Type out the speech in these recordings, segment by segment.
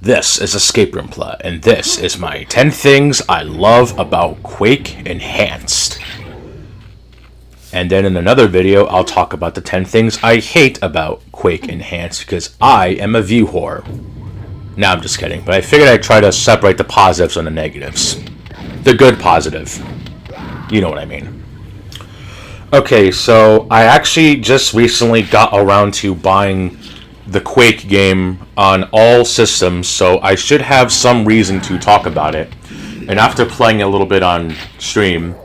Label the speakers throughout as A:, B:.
A: This is Escape Room Plot, and this is my 10 things I love about Quake Enhanced. And then in another video, I'll talk about the 10 things I hate about Quake Enhanced, because I am a view whore. Nah, I'm just kidding, but I figured I'd try to separate the positives and the negatives. The good positive. You know what I mean. Okay, so I actually just recently got around to buying the Quake game on all systems, so I should have some reason to talk about it. And after playing a little bit on stream,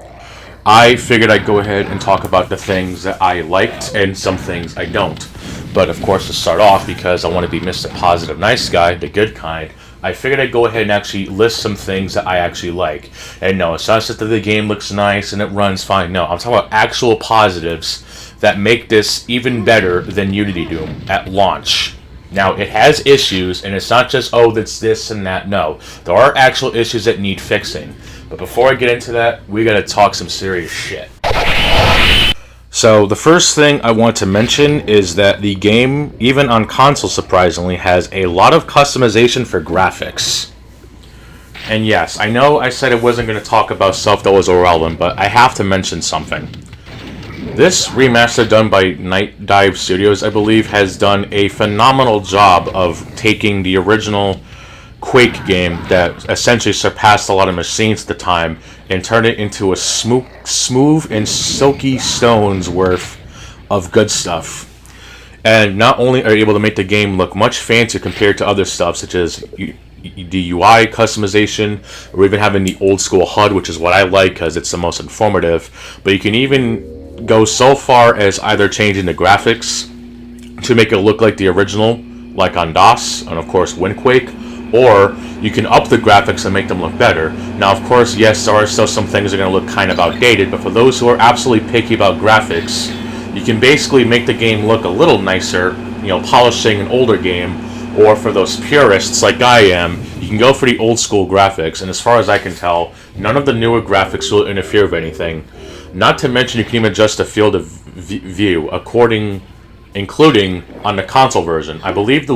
A: I figured I'd go ahead and talk about the things that I liked and some things I don't. But of course, to start off, because I want to be Mr. Positive Nice Guy, the good kind, I figured I'd go ahead and actually list some things that I actually like. And no, it's not just that the game looks nice and it runs fine. No, I'm talking about actual positives that make this even better than Unity Doom at launch. Now, it has issues, and it's not just, oh, that's this and that. No, there are actual issues that need fixing. But before I get into that, we gotta talk some serious shit. So, the first thing I want to mention is that the game, even on console surprisingly, has a lot of customization for graphics. And yes, I know I said I wasn't going to talk about stuff that was irrelevant, but I have to mention something. This remaster done by Night Dive Studios, I believe, has done a phenomenal job of taking the original Quake game that essentially surpassed a lot of machines at the time and turned it into a smooth and silky stone's worth of good stuff. And not only are you able to make the game look much fancier compared to other stuff, such as the UI customization, or even having the old school HUD, which is what I like because it's the most informative, but you can even go so far as either changing the graphics to make it look like the original, like on DOS, and of course WinQuake, or you can up the graphics and make them look better. Now, of course, yes, there are still some things that are going to look kind of outdated, but for those who are absolutely picky about graphics, you can basically make the game look a little nicer, polishing an older game, or for those purists like I am, you can go for the old school graphics, and as far as I can tell, none of the newer graphics will interfere with anything. Not to mention you can even adjust the field of view, including on the console version. I believe the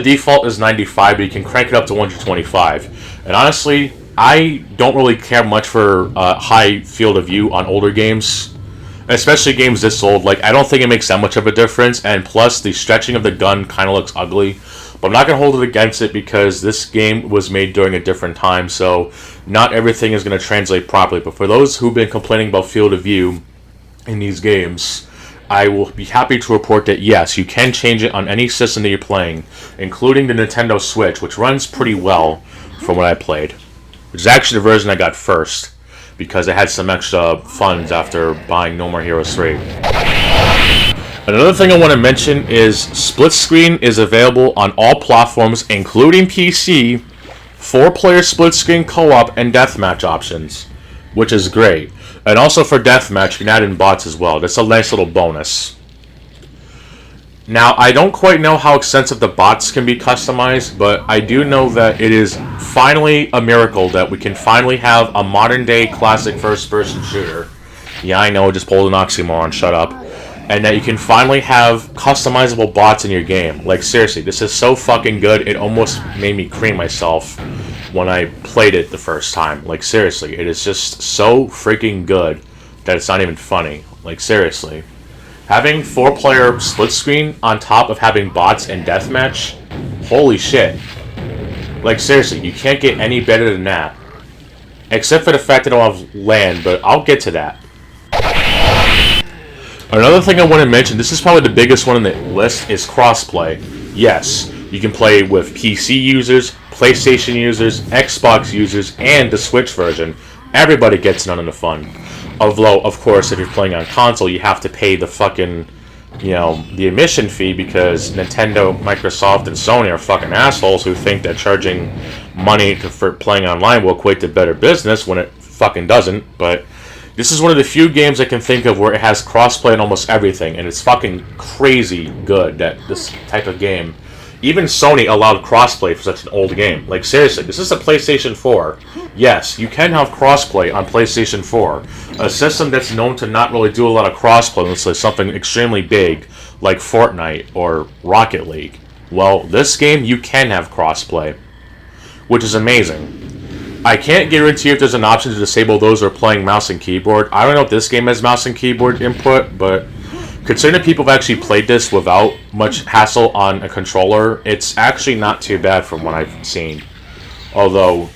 A: default is 95, but you can crank it up to 125. And honestly, I don't really care much for high field of view on older games, especially games this old. Like, I don't think it makes that much of a difference, and plus, the stretching of the gun kind of looks ugly. But I'm not going to hold it against it because this game was made during a different time, so not everything is going to translate properly. But for those who've been complaining about field of view in these games, I will be happy to report that yes, you can change it on any system that you're playing, including the Nintendo Switch, which runs pretty well from what I played. Which is actually the version I got first, because I had some extra funds after buying No More Heroes 3. Another thing I want to mention is split screen is available on all platforms, including PC, 4-player split screen co-op and deathmatch options, which is great. And also for deathmatch, you can add in bots as well. That's a nice little bonus. Now, I don't quite know how extensive the bots can be customized, but I do know that it is finally a miracle that we can finally have a modern-day classic first-person shooter. Yeah, I know, just pulled an oxymoron, shut up. And that you can finally have customizable bots in your game. Like, seriously, this is so fucking good, it almost made me cream myself when I played it the first time. Like, seriously, it is just so freaking good that it's not even funny. Like, seriously. Having 4-player split screen on top of having bots and deathmatch, holy shit. Like, seriously, you can't get any better than that. Except for the fact that I don't have land, but I'll get to that. Another thing I want to mention, this is probably the biggest one on the list, is crossplay. Yes, you can play with PC users, PlayStation users, Xbox users, and the Switch version. Everybody gets none of the fun. Although, of course, if you're playing on console, you have to pay the fucking, the admission fee, because Nintendo, Microsoft, and Sony are fucking assholes who think that charging money for playing online will equate to better business when it fucking doesn't. But this is one of the few games I can think of where it has crossplay in almost everything, and it's fucking crazy good that this type of game, even Sony allowed crossplay for such an old game. Like, seriously, this is a PlayStation 4. Yes, you can have crossplay on PlayStation 4, a system that's known to not really do a lot of crossplay unless it's something extremely big, like Fortnite or Rocket League. Well, this game you can have crossplay, which is amazing. I can't guarantee if there's an option to disable those who are playing mouse and keyboard. I don't know if this game has mouse and keyboard input, but considering people have actually played this without much hassle on a controller, it's actually not too bad from what I've seen. Although,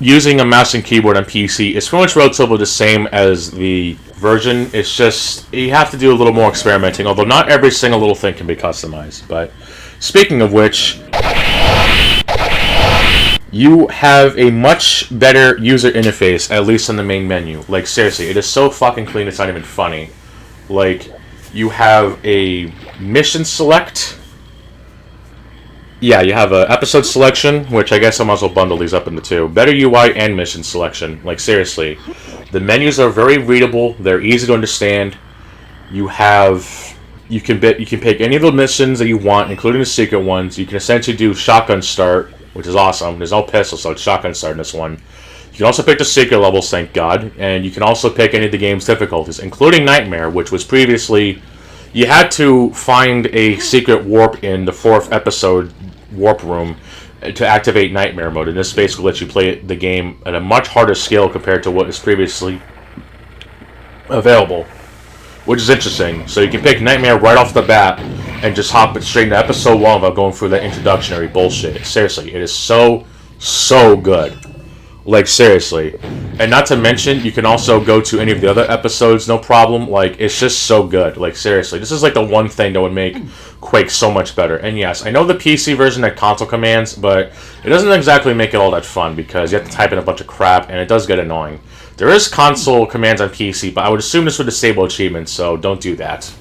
A: using a mouse and keyboard on PC is pretty much relatively the same as the version. It's just, you have to do a little more experimenting, although not every single little thing can be customized. But speaking of which, you have a much better user interface, at least in the main menu. Like, seriously, it is so fucking clean, it's not even funny. Like, you have a mission select. Yeah, you have an episode selection, which I guess I might as well bundle these up into two. Better UI and mission selection. Like, seriously. The menus are very readable. They're easy to understand. You can pick any of the missions that you want, including the secret ones. You can essentially do shotgun start, which is awesome. There's no pistol, so it's shotgun start in this one. You can also pick the secret levels, thank God. And you can also pick any of the game's difficulties, including Nightmare, which was previously... You had to find a secret warp in the 4th episode warp room to activate Nightmare mode, and this basically lets you play the game at a much harder scale compared to what is previously available, which is interesting. So you can pick Nightmare right off the bat and just hop straight into episode 1 without going through the introductionary bullshit. Seriously, it is so good. Like, seriously. And not to mention, you can also go to any of the other episodes, no problem. Like, it's just so good. Like, seriously. This is, like, the one thing that would make Quake so much better. And yes, I know the PC version had console commands, but it doesn't exactly make it all that fun, because you have to type in a bunch of crap, and it does get annoying. There is console commands on PC, but I would assume this would disable achievements, so don't do that.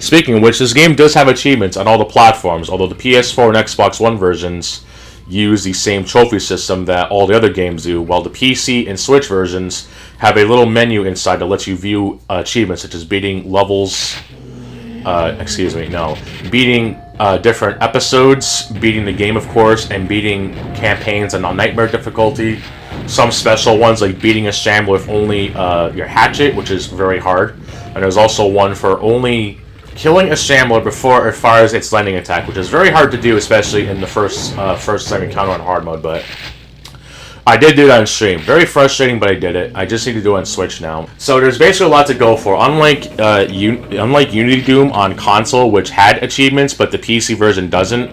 A: Speaking of which, this game does have achievements on all the platforms, although the PS4 and Xbox One versions use the same trophy system that all the other games do, while the PC and Switch versions have a little menu inside that lets you view achievements such as beating levels, beating different episodes, beating the game, of course, and beating campaigns on Nightmare difficulty. Some special ones like beating a shambler with only your hatchet, which is very hard. And there's also one for only killing a shambler before it fires its lightning attack, which is very hard to do, especially in the first time encounter on hard mode, but I did do that on stream. Very frustrating, but I did it. I just need to do it on Switch now. So there's basically a lot to go for. Unlike Unity Doom on console, which had achievements, but the PC version doesn't,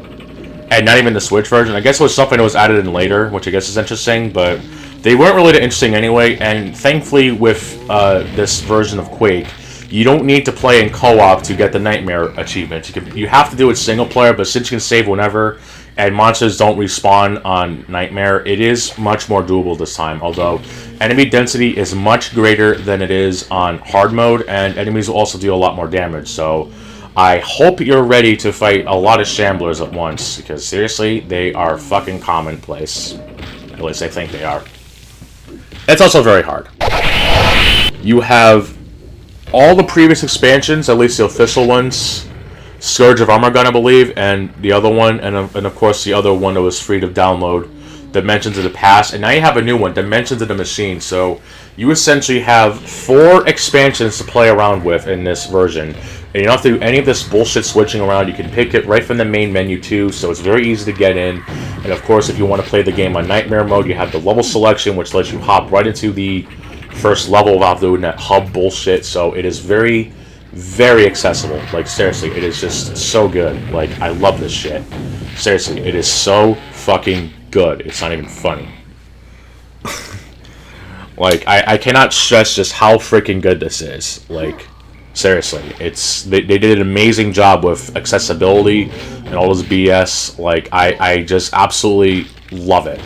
A: and not even the Switch version. I guess it was something that was added in later, which I guess is interesting, but they weren't really that interesting anyway, and thankfully with this version of Quake, you don't need to play in co-op to get the Nightmare achievement. You have to do it single player, but since you can save whenever, and monsters don't respawn on Nightmare, it is much more doable this time, although enemy density is much greater than it is on hard mode, and enemies will also deal a lot more damage, so I hope you're ready to fight a lot of shamblers at once, because seriously, they are fucking commonplace. At least I think they are. It's also very hard. You have all the previous expansions, at least the official ones, Scourge of Armageddon, I believe, and the other one, and of course the other one that was free to download, Dimensions of the Past, and now you have a new one, Dimensions of the Machine, so you essentially have 4 expansions to play around with in this version, and you don't have to do any of this bullshit switching around. You can pick it right from the main menu too, so it's very easy to get in, and of course if you want to play the game on Nightmare mode, you have the level selection, which lets you hop right into the first level without doing that hub bullshit, so it is very, very accessible. Like, seriously, it is just so good. Like, I love this shit. Seriously, it is so fucking good. It's not even funny. Like, I cannot stress just how freaking good this is. Like, seriously, they did an amazing job with accessibility and all this BS. Like, I just absolutely love it.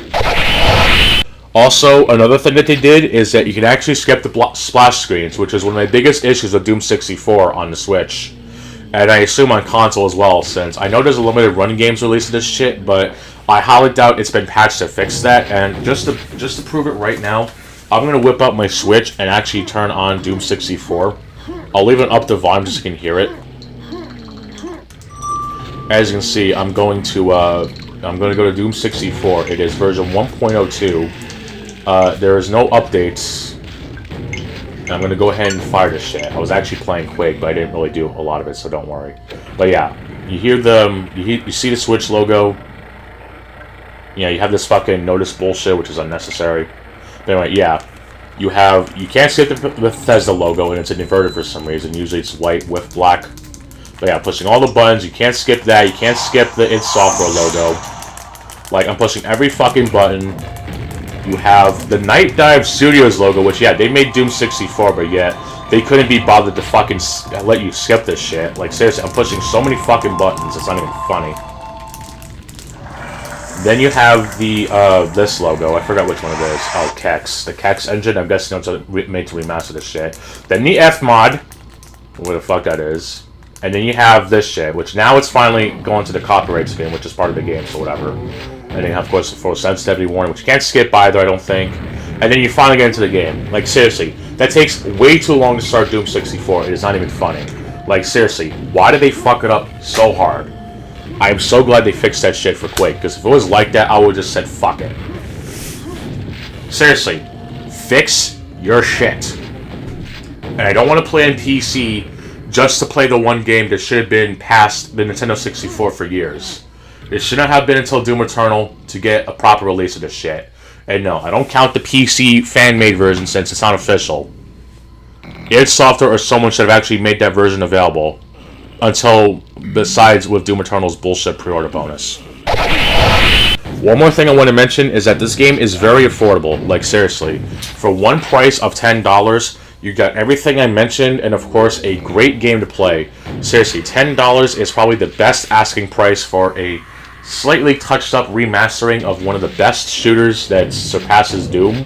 A: Also, another thing that they did is that you can actually skip the splash screens, which is one of my biggest issues with Doom 64 on the Switch. And I assume on console as well, since I know there's a limited run games release of this shit, but I highly doubt it's been patched to fix that. And just to prove it right now, I'm going to whip up my Switch and actually turn on Doom 64. I'll leave it up to volume just so you can hear it. As you can see, I'm going to go to Doom 64. It is version 1.02. There is no updates. I'm going to go ahead and fire this shit. I was actually playing Quake, but I didn't really do a lot of it, so don't worry. But yeah, You hear you see the Switch logo. You know, you have this fucking notice bullshit, which is unnecessary. But anyway, yeah. You can't skip the Bethesda logo, and it's inverted for some reason. Usually it's white with black. But yeah, pushing all the buttons. You can't skip that. You can't skip the id Software logo. Like, I'm pushing every fucking button. You have the Night Dive Studios logo, which, yeah, they made Doom 64, but yet they couldn't be bothered to fucking let you skip this shit. Like, seriously, I'm pushing so many fucking buttons, it's not even funny. Then you have the, this logo. I forgot which one it is. Oh, Kex. The Kex engine. I'm guessing it's made to remaster this shit. Then the F-Mod. Where the fuck that is. And then you have this shit, which now it's finally going to the copyright screen, which is part of the game, so whatever. And then you have, of course, the full sensitivity warning, which you can't skip either, I don't think. And then you finally get into the game. Like, seriously. That takes way too long to start Doom 64. It is not even funny. Like, seriously. Why did they fuck it up so hard? I am so glad they fixed that shit for Quake, because if it was like that, I would have just said, fuck it. Seriously, fix your shit. And I don't want to play on PC just to play the one game that should have been past the Nintendo 64 for years. It should not have been until Doom Eternal to get a proper release of this shit. And no, I don't count the PC fan-made version since it's not official. id Software or someone should have actually made that version available. Until, besides with Doom Eternal's bullshit pre-order bonus. One more thing I want to mention is that this game is very affordable. Like, seriously. For one price of $10, you got everything I mentioned, and of course, a great game to play. Seriously, $10 is probably the best asking price for a slightly touched-up remastering of one of the best shooters that surpasses Doom.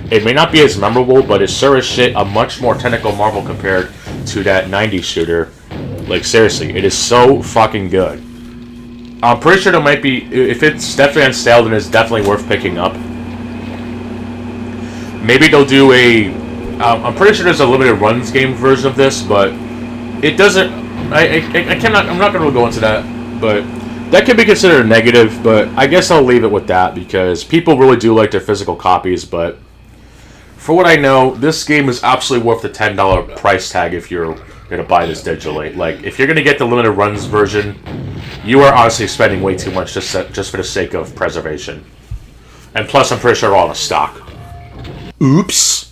A: It may not be as memorable, but it's sure as shit a much more technical marvel compared to that 90s shooter. Like, seriously, it is so fucking good. I'm pretty sure there might be... If it's definitely on sale, then it's definitely worth picking up. Maybe they'll do a... I'm pretty sure there's a limited runs game version of this, but... It doesn't... I'm not going to go into that, but... That could be considered a negative, but I guess I'll leave it with that, because people really do like their physical copies, but... For what I know, this game is absolutely worth the $10 price tag if you're... going to buy this digitally. Like, if you're going to get the limited runs version, you are honestly spending way too much just for the sake of preservation. And plus, I'm pretty sure they're all in stock. Oops.